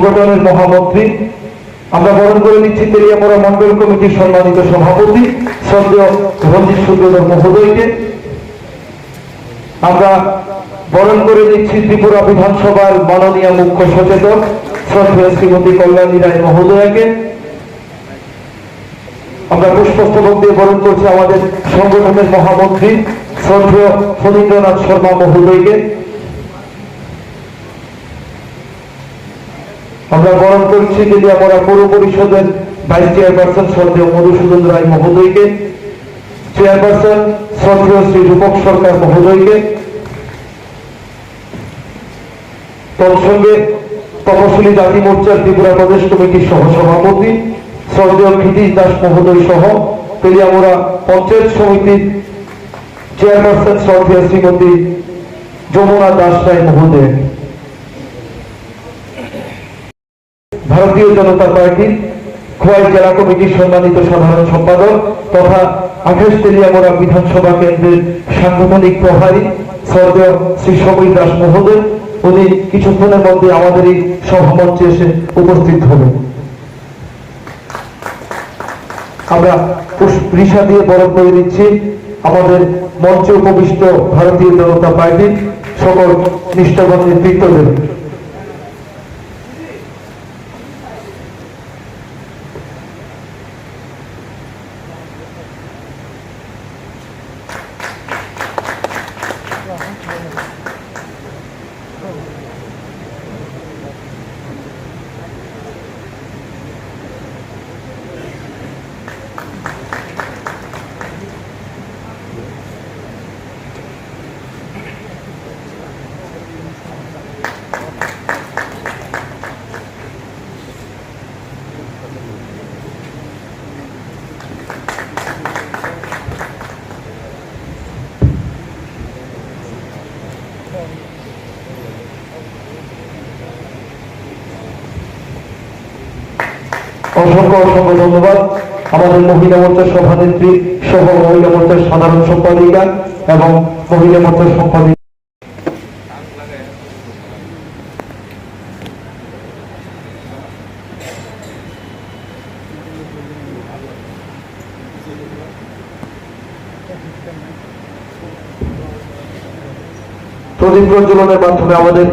সংগঠনের মহামন্ত্রী। আমরা বরণ করে নিচ্ছি তেলিয়ামুড়া মন্ডল কমিটির সম্মানিত সভাপতি শ্রদ্ধেয় রঞ্জিত সূত্রধর মহোদয়কে। আমরা বরণ করে নিচ্ছি ত্রিপুরা বিধানসভার মাননীয় মুখ্য সচেতক শ্রদ্ধেয় শ্রীমতী কল্যাণী রায় মহোদয়াকে। আমরা পুষ্পস্তবক দিয়ে বরণ করছি আমাদের সংগঠনের মহামন্ত্রী শ্রদ্ধেয় ফণীন্দ্রনাথ শর্মা মহোদয়কে। আমরা বরণ করছি তেলিয়ামুড়া পৌর পরিষদের ভাইস চেয়ারপারসন শ্রদ্ধেয় মধুসূদন রায় মহোদয়কে, চেয়ারপারসন শ্রদ্ধেয় শ্রী রূপক সরকার মহোদয়কে। তৎসঙ্গে তপশিলি জাতি মোর্চার ত্রিপুরা প্রদেশ কমিটির সহসভাপতি শ্রদ্ধেয় ক্ষিতীশ দাস মহোদয় সহ তেলিয়ামুড়া পঞ্চায়েত সমিতির চেয়ারপারসন শ্রদ্ধেয় শ্রীমতী যমুনা দাস রায় মহোদয়, ভারতীয় জনতা পার্টির খোয়াই জেলা কমিটির সম্মানিত সাধারণ সম্পাদক তথা 28 তেলিয়ামুড়া বিধানসভা কেন্দ্রের সাংগঠনিক প্রভারী শ্রদ্ধেয় শ্রী সমীর দাস মহোদয়। উনি কিছুক্ষণের মধ্যে আমাদের এই সভামঞ্চে এসে উপস্থিত হবেন। আমরা পুষ্পৃষা দিয়ে বরণ করে দিচ্ছি আমাদের মঞ্চে উপবিষ্ট ভারতীয় জনতা পার্টির সকল নিষ্ঠাবান নেতৃত্বদের। অসংখ্য অসংখ্য ধন্যবাদ আমাদের মহিলা মোর্চার সভানেত্রী সহ মহিলা মোর্চার সাধারণ সম্পাদিকা এবং মহিলা মোর্চার সম্পাদিকা। প্রদীপ প্রজ্বলনের মাধ্যমে আমাদের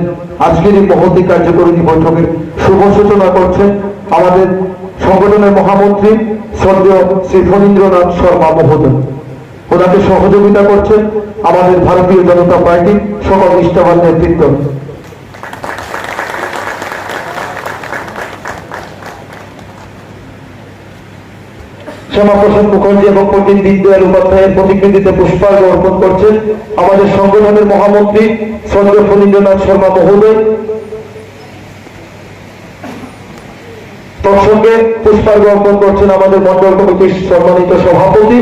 আজকের এই মহতী কার্যকরী বৈঠকের শুভ সূচনা করছেন আমাদের সংগঠনের মহামন্ত্রী শ্রদ্ধেয় শ্রী ফণীন্দ্রনাথ শর্মা মহোদয়। ওনাকে সহযোগিতা করছেন আমাদের ভারতীয় জনতা পার্টির সকল নিষ্ঠাবান নেতৃত্ব। শ্যামাপ্রসাদ মুখার্জি এবং পণ্ডিত দীনদয়াল উপাধ্যায়ের প্রতিকৃতিতে পুষ্পার্ঘ্য অর্পণ করছেন আমাদের সংগঠনের মহামন্ত্রী শ্রদ্ধেয় ফণীন্দ্রনাথ শর্মা মহোদয়। তৎসঙ্গে পুষ্পার্ঘ্য অর্পণ করছেন আমাদের মন্ডল কমিটির সম্মানিত সভাপতি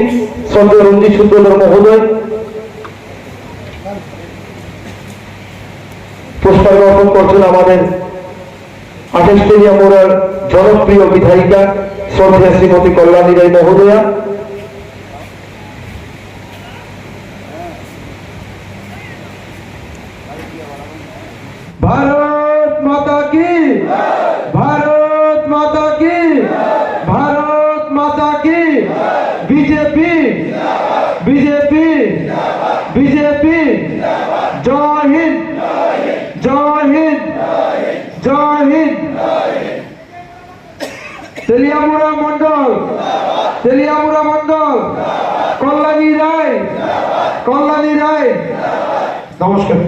শ্রদ্ধেয় রঞ্জিত সূত্রধর মহোদয়। পুষ্পার্ঘ্য অর্পণ করছেন আমাদের 28 তেলিয়ামুড়ার জনপ্রিয় বিধায়িকা শ্রদ্ধেয় শ্রীমতী কল্যাণী রায় মহোদয়া। ভারত মাতা কি, ভারত মাতা কি, ভারত মাতা কি। BJP BJP BJP. জয় হিন্দ জয় হিন্দ জয় হিন্দ। তেলিয়ামুড়া মন্ডল, তেলিয়ামুড়া মন্ডল। কল্যাণী রায়, কল্যাণী রায়। নমস্কার।